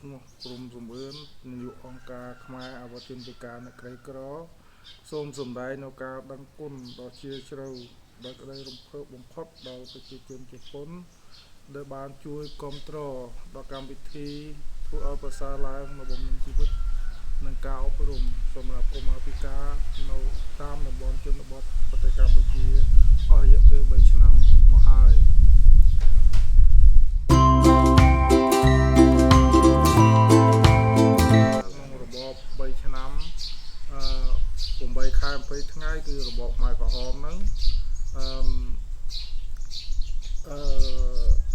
ព្រមសម្បឿននាយកអង្គការខ្មែរអវជនពិការអ្នកក្រីក្រសូមសម្ដែងនៅការដឹងគុណដ៏ជ្រាលជ្រៅដោយក្តីរំភើបបំផុតដល់ប្រជាជនជប៉ុនដែលបានជួយគាំទ្រដល់កម្មវិធីធ្វើឲ្យប្រសើរឡើងនៅបំណិនជីវិតនិងការអប់រំសម្រាប់កុមារពិការនៅតាមតំបន់ជនបទប្រទេសកម្ពុជាអស់រយៈពេល3ឆ្នាំមកហើយក្នុងរបប3ឆ្នាំ8ខែ20ថ្ងៃគឺរបបខ្មែរក្រហមហ្នឹង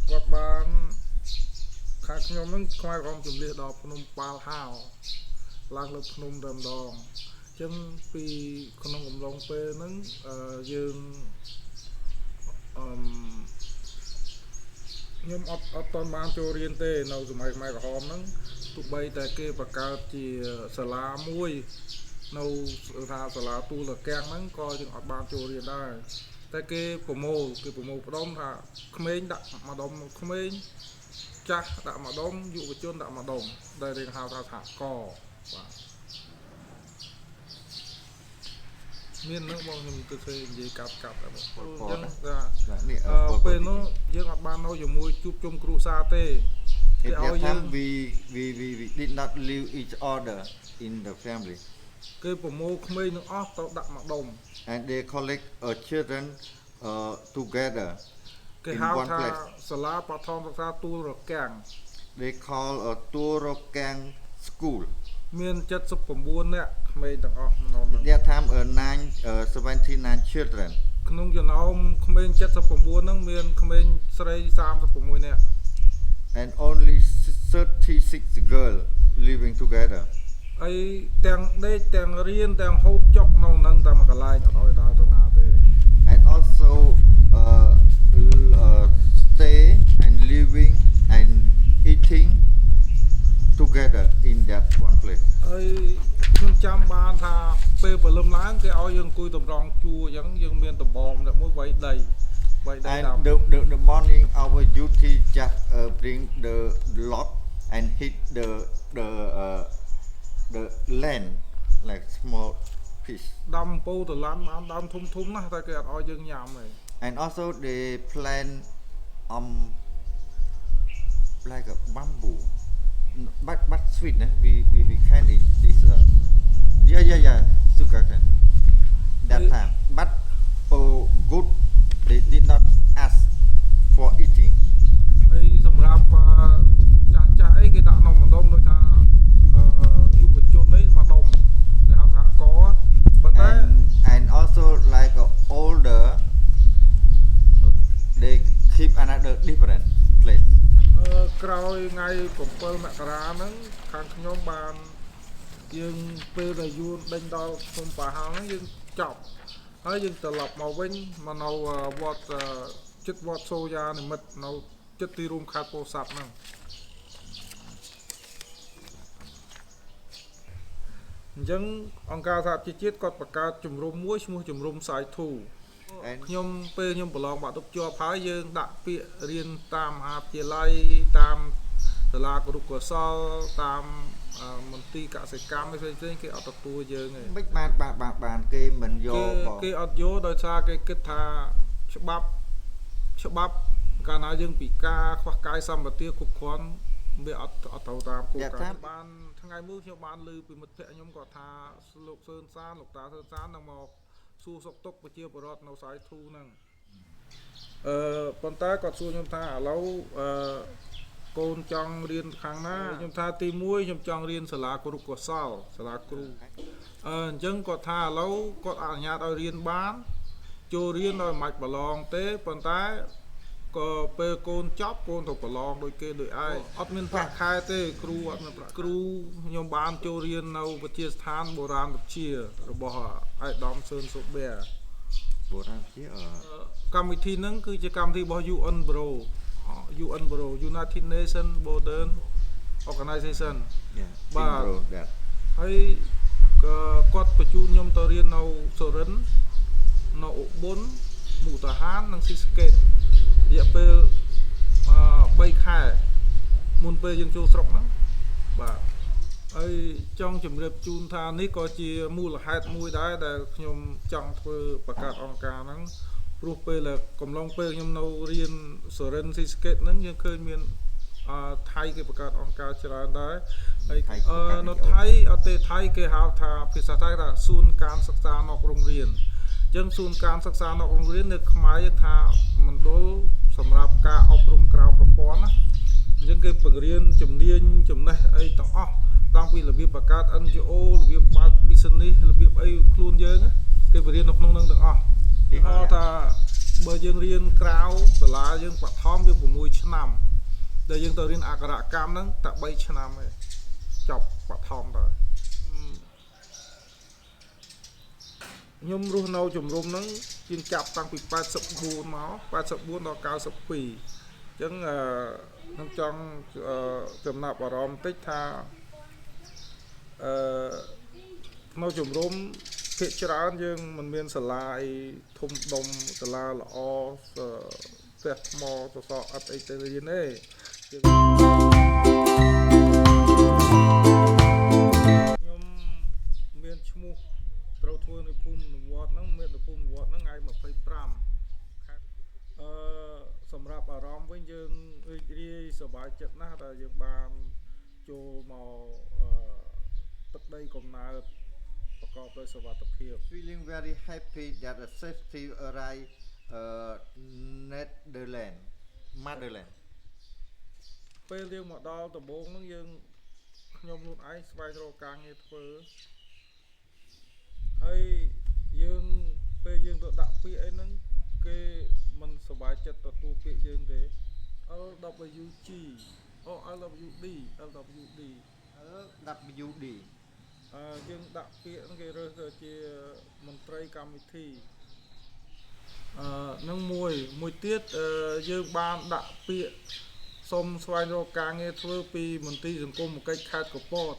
គាត់បានខាងខ្ញុំហ្នឹងខ្មែរក្រហមជំនះដល់ភ្នំប៉ាល់ហាវឡើងលើភ្នំតែម្ដងអញ្ចឹងពីក្នុងកំឡុងពេលហ្នឹងយើងខ្ញុំអត់តបានចូលរៀនទេនៅសម័យខ្មែរក្រហមហ្នឹងទោះបីតែគេបង្កើតជាសាលាមួយនៅថាសាលាទូលកាំងហ្នឹងក៏យើងអត់បានចូលរៀនដែរតែគេប្រមូលផ្ដុំថាក្មេងដាក់ម្ដុំក្មេងចាស់ដាក់ម្ដុំយុវជនដាក់ម្ដុំដែលយើងហៅថាសហករណ៍បាទមាននឹងបងខ្ញុំគឺឃើញនិយាយកាប់តែបងអញ្ចឹងពេលនោះយើងអត់បាននៅជាមួយជួបជុំគ្រួសារទេគេឲ្យយើង we did not live each other in the family គេប្រមូលក្មេងនឹងអស់ទៅដាក់ម្ដុំ and they collect children together គេហៅថាសាលាបឋមសិក្សាទូលរកាំង they call a Turokang school មាន79នាក់ក្មេងទាំងអស់នៅនោះ that time 79 children ក្នុងចំណោមក្មេង79ហ្នឹងមានក្មេងស្រី36នាក់ and only 36 girls living together ហើយទាំងដេកទាំងរៀនទាំងហូបចុកនៅនឹងតែមួយកន្លែងអត់ឲ្យដើរទៅណាទេ and also stay and living and eating together in that one place ហើយខ្ញុំចាំបានថាពេលព្រលឹមឡើងគេឲ្យយើងអង្គុយតម្រង់ជួរអញ្ចឹងយើងមានដំបងតែមួយវាយដីតាម and the morning our duty just bring the lot and hit the land like small fish ដាំពោតឡាន់បានដើមធំណាស់តែគេអត់ឲ្យយើងញ៉ាំទេ and also they plant like a bamboo but sweet we can eat this yeah sugar cane that time but good they did not ask for eating ហើយសម្រាប់ចាស់អីគេដាក់នំម្ដុំដូចថាយុវជននេះម្ដុំគេហៅសហករណ៍ប៉ុន្តែ and also like older they keep another different place ក្រោយថ្ងៃ7មករាហ្នឹងខាងខ្ញុំបានយើងពេលដែលយួនដេញដល់ភ្នំប៉ាហោហ្នឹងយើងចប់ហើយយើងត្រឡប់មកវិញមកនៅវត្តចិត្តវត្តសូយ៉ានិមិត្តនៅចិត្តទីរួមខេត្តពោធិ៍សាត់ហ្នឹងអញ្ចឹងអង្គការសហជីវជាតិគាត់បង្កើតជំរំមួយឈ្មោះជំរំសាយធូខ្ញុំពេលខ្ញុំប្រឡងបាក់ទុកជាប់ហើយយើងដាក់ពាក្យរៀនតាមមហាវិទ្យាល័យតាមសាលាគរុកោសលតាមមន្ទីរកសិកម្មផ្សេងគេអត់ទទួលយើងទេមិនបានគេមិនយកគេអត់យកដោយសារគេគិតថាច្បាប់កាលណាយើងពិការខ្វះកាយសម្បទាគ្រប់គ្រាន់វាអត់ត្រូវតាមគោលការណ៍បានថ្ងៃមួយខ្ញុំបានឮពីមិត្តភ័ក្ដិខ្ញុំគាត់ថាលោកសឿនសានលោកតាសឿនសាននឹងមកសួរសុខទុក្ខប្រជាពលរដ្ឋនៅសាយធូហ្នឹងប៉ុន្តែគាត់សួរខ្ញុំថាឥឡូវកូនចង់រៀនខាងណាខ្ញុំថាទី1ខ្ញុំចង់រៀនសាលាគរុកោសលសាលាគ្រូអញ្ចឹងគាត់ថាឥឡូវគាត់អនុញ្ញាតឲ្យរៀនបានចូលរៀនដោយមិនប្រឡងទេប៉ុន្តែក៏ពេលកូនចប់កូនទៅប្រឡងដូចគេដូចឯងអត់មានប្រាក់ខែទេគ្រូអត់មានប្រាក់គ្រូខ្ញុំបានចូលរៀននៅវិទ្យាស្ថានបុរាណវិទ្យារបស់អាយដាមសឿនសូប៊ែបុរាណវិទ្យាកម្មវិធីហ្នឹងគឺជាកម្មវិធីរបស់ UN Bureau United Nations Modern Organization បាទហើយគាត់បញ្ជូនខ្ញុំទៅរៀននៅសូរិននៅឧបលមុខតាហាននិងស៊ីស្កេតរយៈពេល3ខែមុនពេលយើងចូលស្រុកហ្នឹង បាទហើយចង់ជម្រាបជូនថានេះក៏ជាមូលហេតុមួយដែរដែលខ្ញុំចង់ធ្វើបង្កើតអង្គការហ្នឹងព្រោះពេលកំឡុងពេលខ្ញុំនៅរៀនសរិនស៊ីស្កេតហ្នឹងយើងឃើញមានថៃគេបង្កើតអង្គការច្រើនដែរហើយនៅថៃអត់ទេថៃគេហៅថាភាសាថៃថាសួនការសិក្សានอกโรงរៀនអញ្ចឹងសួនការសិក្សានอกโรงរៀននៅខ្មែរយើងថាមណ្ឌលសម្រាប់ការអប់រំក្រៅប្រព័ន្ធណាអញ្ចឹងគេបង្រៀនជំនាញចំណេះអីទាំងអស់តាំងពីរបៀបបង្កើត NGO របៀបបើក business របៀបអីខ្លួនយើងគេបង្រៀននៅក្នុងហ្នឹងទាំងអស់គេហៅថាបើយើងរៀនក្រៅសាលាយើងបឋមយើង6ឆ្នាំដែលយើងទៅរៀនអក្សរកម្មហ្នឹងតែ3ឆ្នាំឯងចប់បឋមទៅខ្ញុំរស់នៅជំរំហ្នឹងជាងចាប់តាំងពី84មក84ដល់92អញ្ចឹងខ្ញុំចង់ចំណាប់អារម្មណ៍បន្តិចថានៅជំរំភាគច្រើនយើងមិនមានសាលាអីធំដុំសាលាល្អផ្ទះថ្មសសរអត់អីទៅរៀនទេខ្ញុំមានឈ្មោះត្រូវធ្វើនៅភូមិនិវត្តន៍ហ្នឹងមាននៅភូមិនិវត្តន៍ហ្នឹងថ្ងៃ25សម្រាប់អារម្មណ៍វិញយើងរីករាយសប្បាយចិត្តណាស់ដែលយើងបានចូលមកទឹកដីកំណើតប្រកបដោយសុវត្ថិភាព feeling very happy that a safety arrive Netherlands motherland ពេលយើងមកដល់ដំបូងហ្នឹងយើងខ្ញុំខ្លួនឯងស្វែងរកការងារធ្វើហើយយើងពេលយើងទៅដាក់ពាក្យអីហ្នឹងគេមិនសប្បាយចិត្តទទួលពាក្យយើងទេ LWG LWD យើងដាក់ពាក្យហ្នឹងគេរើសទៅជាមន្ត្រីកម្មវិធីនឹងមួយទៀតយើងបានដាក់ពាក្យសុំស្វែងរកការងារធ្វើពីមន្ទីរសង្គមកិច្ចខេត្តកពត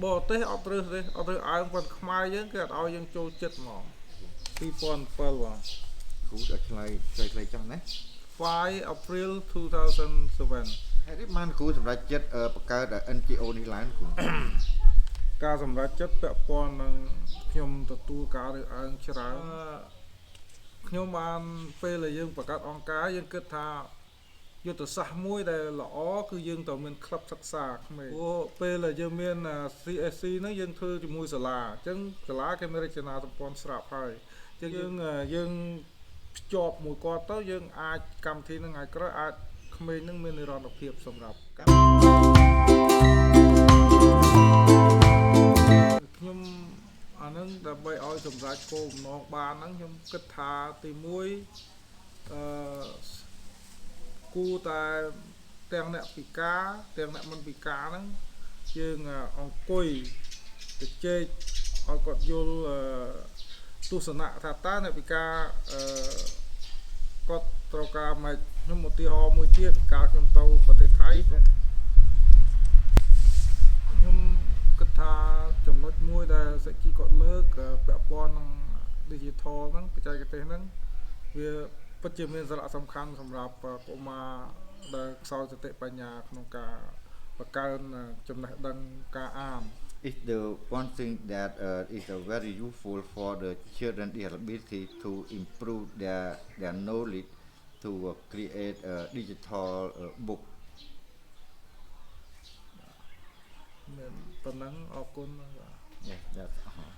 បរទេសអត់រើសទេអត់រើសអើងប៉ុន្តែខ្មែរយើងគេអត់ឲ្យយើងចូលចិត្តហ្មង2007បងគ្រូដល់ឆ្លើយចង់ណា5 April 2007ហើយបានគ្រូសម្រាប់ចិត្តបង្កើត NGO នេះឡើងគ្រូការសម្រេចចិត្តពាក់ព័ន្ធនឹងខ្ញុំទទួលការរើសអើងច្រើនខ្ញុំបានពេលដែលយើងបង្កើតអង្គការយើងគិតថាយុទ្ធសាស្ត្រមួយដែលល្អគឺយើងត្រូវមានក្លឹបសិក្សាក្មេងព្រោះពេលដែលយើងមាន CSC ហ្នឹងយើងធ្វើជាមួយសាលាអញ្ចឹងសាលាគេមានរចនាសម្ព័ន្ធស្រាប់ហើយអញ្ចឹងយើងភ្ជាប់មួយគាត់ទៅយើងអាចកម្មវិធីហ្នឹងឲ្យក្រោយអាចក្មេងហ្នឹងមាននិរន្តរភាពសម្រាប់ខ្ញុំអាហ្នឹងដើម្បីឲ្យសម្រេចគោលបំណងបានហ្នឹងខ្ញុំគិតថាទី1គួរតែទាំងអ្នកពិការទាំងអ្នកមិនពិការហ្នឹងយើងអង្គុយទៅជែកឲ្យគាត់យល់ទស្សនៈថាតើអ្នកពិការគាត់ត្រូវការមកខ្ញុំឧទាហរណ៍មួយទៀតកាលខ្ញុំទៅប្រទេសថៃខ្ញុំគិតថាចំណុចមួយដែលសេចក្ដីគាត់លើកពាក់ព័ន្ធនឹង digital ហ្នឹងបច្ចេកទេសហ្នឹងវាពិតជាមានសារៈសំខាន់សម្រាប់កុមារដែលខ្សោយសតិបញ្ញាក្នុងការបង្កើនចំណេះដឹងការអាន is the one thing that is very useful for the children ability to improve their knowledge to create a digital book មានប៉ុណ្ណឹងអរគុណ Yes that's all